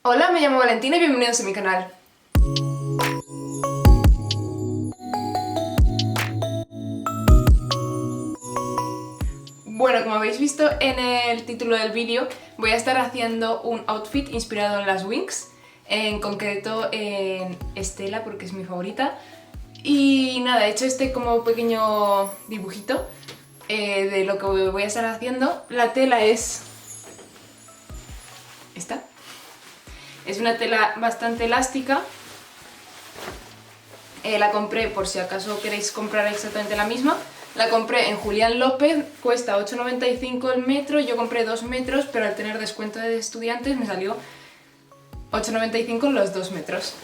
Hola, me llamo Valentina y bienvenidos a mi canal. Bueno, como habéis visto en el título del vídeo, voy a estar haciendo un outfit inspirado en las Winx, en concreto en Estela porque es mi favorita. Y nada, he hecho este como pequeño dibujito de lo que voy a estar haciendo. La tela es esta. Es una tela bastante elástica. La compré, por si acaso queréis comprar exactamente la misma, la compré en Julián López, cuesta 8,95 el metro, yo compré 2 metros, pero al tener descuento de estudiantes me salió 8,95 los 2 metros.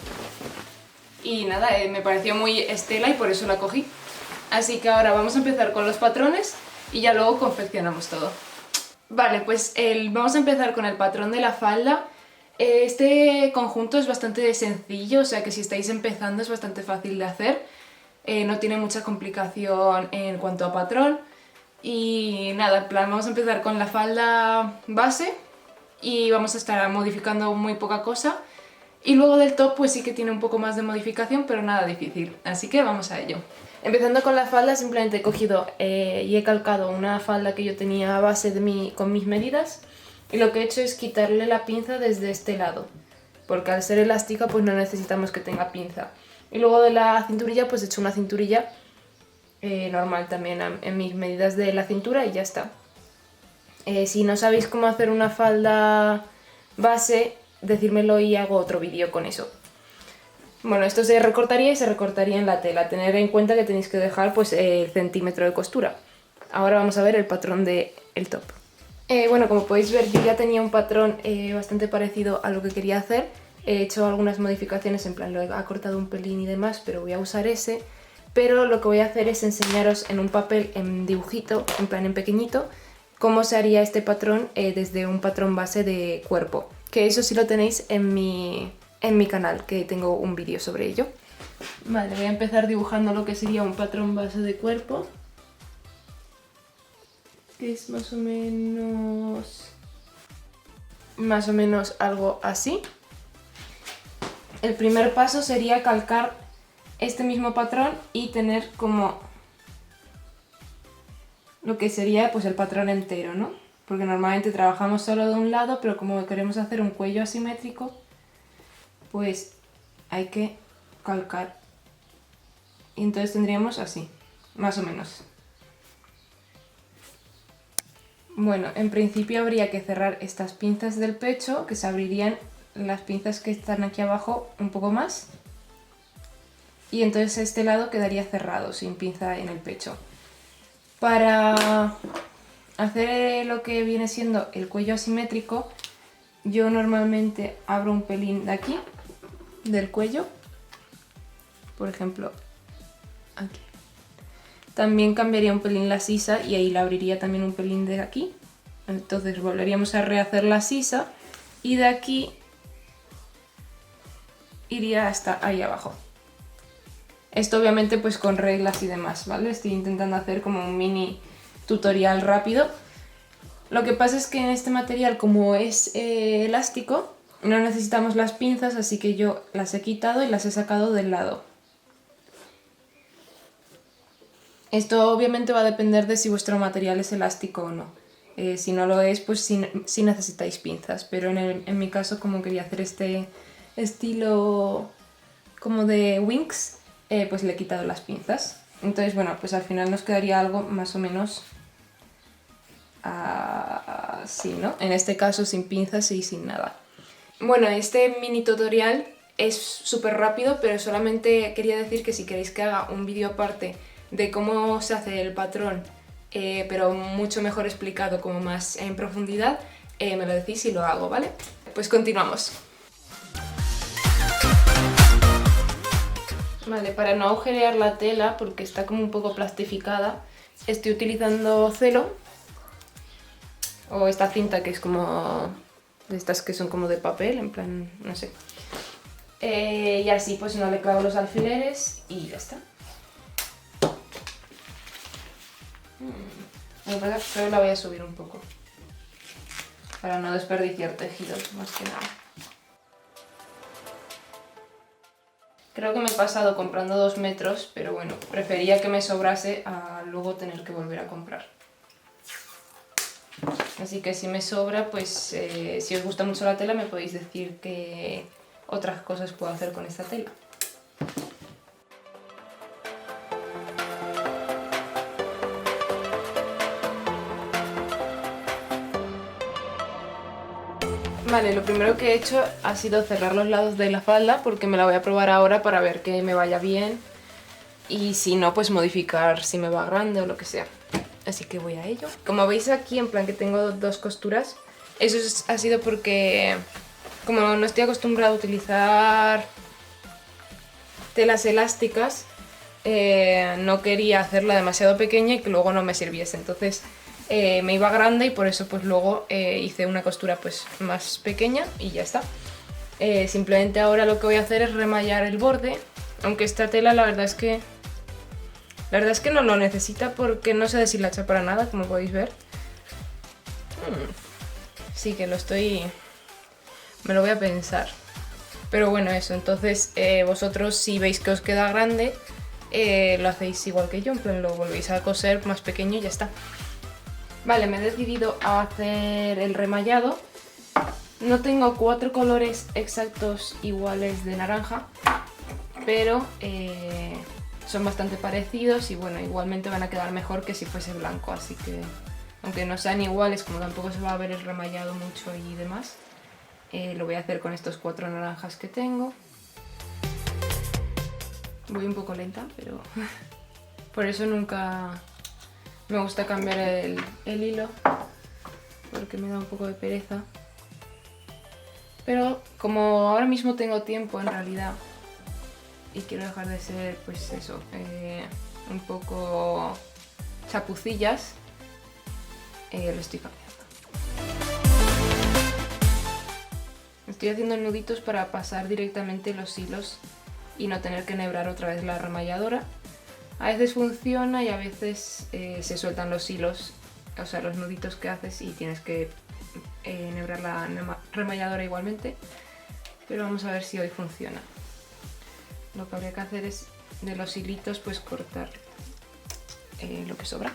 Y nada, me pareció muy Estela y por eso la cogí. Así que ahora vamos a empezar con los patrones y ya luego confeccionamos todo. Vale, pues vamos a empezar con el patrón de la falda. Este conjunto es bastante sencillo, o sea que si estáis empezando es bastante fácil de hacer. No tiene mucha complicación en cuanto a patrón. Y nada, en plan, vamos a empezar con la falda base y vamos a estar modificando muy poca cosa. Y luego del top pues sí que tiene un poco más de modificación, pero nada difícil. Así que vamos a ello. Empezando con la falda, simplemente he cogido y he calcado una falda que yo tenía a base con mis medidas. Y lo que he hecho es quitarle la pinza desde este lado, porque al ser elástica pues no necesitamos que tenga pinza. Y luego de la cinturilla pues he hecho una cinturilla normal también en mis medidas de la cintura y ya está. Si no sabéis cómo hacer una falda base, decírmelo y hago otro vídeo con eso. Bueno, esto se recortaría y se recortaría en la tela. Tener en cuenta que tenéis que dejar pues el centímetro de costura. Ahora vamos a ver el patrón del top. Bueno, como podéis ver, yo ya tenía un patrón bastante parecido a lo que quería hacer. He hecho algunas modificaciones, en plan lo he acortado un pelín y demás, pero voy a usar ese. Pero lo que voy a hacer es enseñaros en un papel, en dibujito, en plan en pequeñito, cómo se haría este patrón desde un patrón base de cuerpo. Que eso sí lo tenéis en mi canal, que tengo un vídeo sobre ello. Vale, voy a empezar dibujando lo que sería un patrón base de cuerpo. Que es más o menos algo así. El primer paso sería calcar este mismo patrón y tener como lo que sería pues el patrón entero, ¿no? Porque normalmente trabajamos solo de un lado, pero como queremos hacer un cuello asimétrico, pues hay que calcar. Y entonces tendríamos así, más o menos. Bueno, en principio habría que cerrar estas pinzas del pecho, que se abrirían las pinzas que están aquí abajo un poco más. Y entonces este lado quedaría cerrado, sin pinza en el pecho. Para hacer lo que viene siendo el cuello asimétrico, yo normalmente abro un pelín de aquí, del cuello. Por ejemplo, aquí. También cambiaría un pelín la sisa y ahí la abriría también un pelín de aquí. Entonces volveríamos a rehacer la sisa y de aquí iría hasta ahí abajo. Esto obviamente pues con reglas y demás, ¿vale? Estoy intentando hacer como un mini tutorial rápido. Lo que pasa es que en este material, como es elástico, no necesitamos las pinzas, así que yo las he quitado y las he sacado del lado. Esto obviamente va a depender de si vuestro material es elástico o no. Si no lo es, pues sí necesitáis pinzas, pero en mi caso, como quería hacer este estilo como de Winx, pues le he quitado las pinzas. Entonces, bueno, pues al final nos quedaría algo más o menos así, ¿no? En este caso sin pinzas y sin nada. Bueno, este mini tutorial es súper rápido, pero solamente quería decir que si queréis que haga un vídeo aparte de cómo se hace el patrón, pero mucho mejor explicado, como más en profundidad, me lo decís y lo hago, ¿vale? Pues continuamos. Vale, para no agujerear la tela, porque está como un poco plastificada, estoy utilizando celo, o esta cinta que es como de estas que son como de papel, en plan, no sé. Y así pues no le clavo los alfileres y ya está. Creo que la voy a subir un poco para no desperdiciar tejidos, más que nada. Creo que me he pasado comprando 2 metros, pero bueno, prefería que me sobrase a luego tener que volver a comprar. Así que si me sobra, pues si os gusta mucho la tela me podéis decir qué otras cosas puedo hacer con esta tela. Vale, lo primero que he hecho ha sido cerrar los lados de la falda porque me la voy a probar ahora para ver que me vaya bien y si no, pues modificar si me va grande o lo que sea. Así que voy a ello. Como veis aquí, en plan que tengo 2 costuras, eso ha sido porque como no estoy acostumbrada a utilizar telas elásticas, no quería hacerla demasiado pequeña y que luego no me sirviese. Entonces me iba grande y por eso pues luego hice una costura pues más pequeña y ya está. Simplemente ahora lo que voy a hacer es remallar el borde, aunque esta tela la verdad es que no lo necesita porque no se deshilacha para nada, como podéis ver. Sí que me lo voy a pensar. Pero bueno, eso, entonces vosotros si veis que os queda grande, lo hacéis igual que yo, en plan lo volvéis a coser más pequeño y ya está. Vale, me he decidido a hacer el remallado. No tengo 4 colores exactos iguales de naranja, pero son bastante parecidos y bueno, igualmente van a quedar mejor que si fuese blanco, así que aunque no sean iguales, como tampoco se va a ver el remallado mucho y demás, lo voy a hacer con estos 4 naranjas que tengo. Voy un poco lenta, pero por eso nunca me gusta cambiar el hilo, porque me da un poco de pereza. Pero como ahora mismo tengo tiempo en realidad y quiero dejar de ser, pues eso, un poco chapucillas, lo estoy cambiando. Estoy haciendo nuditos para pasar directamente los hilos y no tener que enhebrar otra vez la remalladora. A veces funciona y a veces se sueltan los hilos, o sea, los nuditos que haces y tienes que enhebrar la remalladora igualmente. Pero vamos a ver si hoy funciona. Lo que habría que hacer es de los hilitos pues cortar lo que sobra.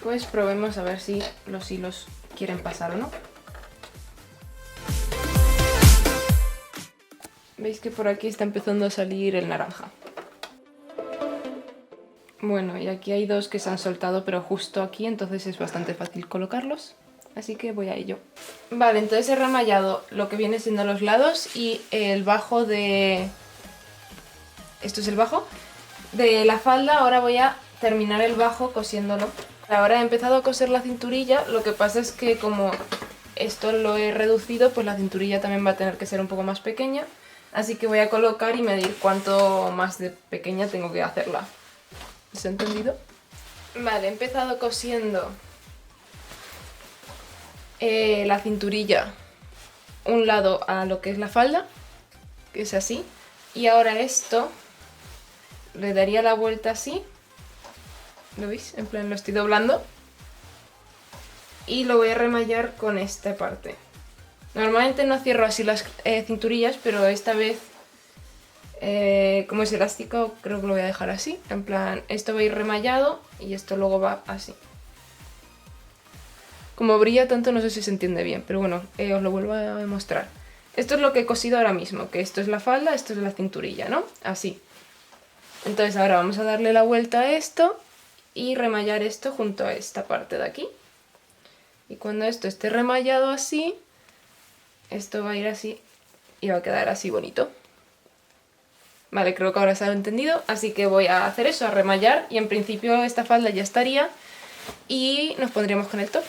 Pues probemos a ver si los hilos quieren pasar o no. Veis que por aquí está empezando a salir el naranja. Bueno, y aquí hay 2 que se han soltado, pero justo aquí, entonces es bastante fácil colocarlos. Así que voy a ello. Vale, entonces he remallado lo que viene siendo los lados y el bajo de... Esto es el bajo de la falda. Ahora voy a terminar el bajo cosiéndolo. Ahora he empezado a coser la cinturilla, lo que pasa es que como esto lo he reducido, pues la cinturilla también va a tener que ser un poco más pequeña. Así que voy a colocar y medir cuánto más de pequeña tengo que hacerla. ¿Se ha entendido? Vale, he empezado cosiendo la cinturilla un lado a lo que es la falda, que es así. Y ahora esto le daría la vuelta así. ¿Lo veis? En plan lo estoy doblando. Y lo voy a remallar con esta parte. Normalmente no cierro así las cinturillas, pero esta vez, como es elástico, creo que lo voy a dejar así. En plan, esto va a ir remallado y esto luego va así. Como brilla tanto no sé si se entiende bien, pero bueno, os lo vuelvo a mostrar. Esto es lo que he cosido ahora mismo, que esto es la falda, esto es la cinturilla, ¿no? Así. Entonces ahora vamos a darle la vuelta a esto y remallar esto junto a esta parte de aquí. Y cuando esto esté remallado así, esto va a ir así y va a quedar así bonito. Vale, creo que ahora se ha entendido, así que voy a hacer eso, a remallar, y en principio esta falda ya estaría y nos pondríamos con el top.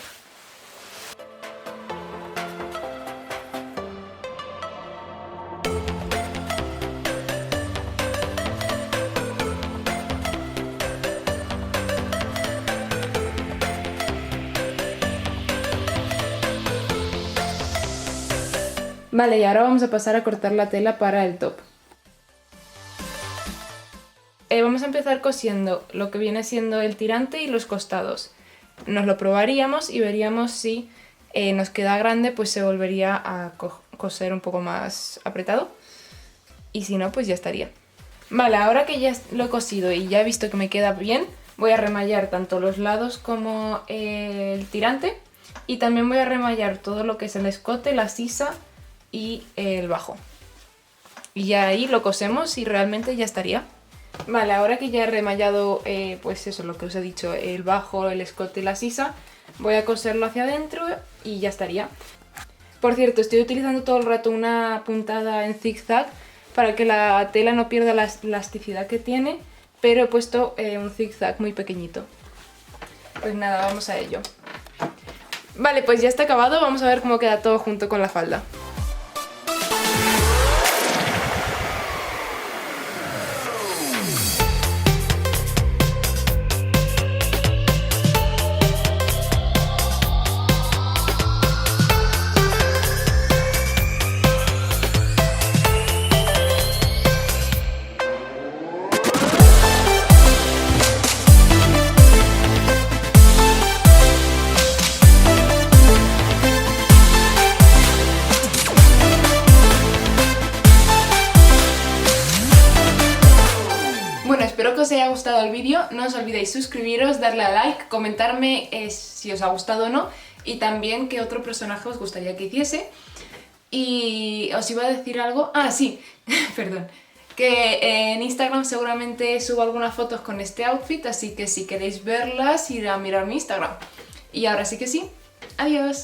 Vale, y ahora vamos a pasar a cortar la tela para el top. Vamos a empezar cosiendo lo que viene siendo el tirante y los costados. Nos lo probaríamos y veríamos si nos queda grande, pues se volvería a coser un poco más apretado. Y si no, pues ya estaría. Vale, ahora que ya lo he cosido y ya he visto que me queda bien, voy a remallar tanto los lados como el tirante y también voy a remallar todo lo que es el escote, la sisa y el bajo. Y ya ahí lo cosemos y realmente ya estaría. Vale, ahora que ya he remallado, pues eso, lo que os he dicho, el bajo, el escote y la sisa, voy a coserlo hacia adentro y ya estaría. Por cierto, estoy utilizando todo el rato una puntada en zigzag para que la tela no pierda la elasticidad que tiene, pero he puesto un zigzag muy pequeñito. Pues nada, vamos a ello. Vale, pues ya está acabado, vamos a ver cómo queda todo junto con la falda. Bueno, espero que os haya gustado el vídeo, no os olvidéis suscribiros, darle a like, comentarme si os ha gustado o no y también qué otro personaje os gustaría que hiciese. Y os iba a decir algo, sí, perdón, que en Instagram seguramente subo algunas fotos con este outfit, así que si queréis verlas, ir a mirar mi Instagram. Y ahora sí que sí, adiós.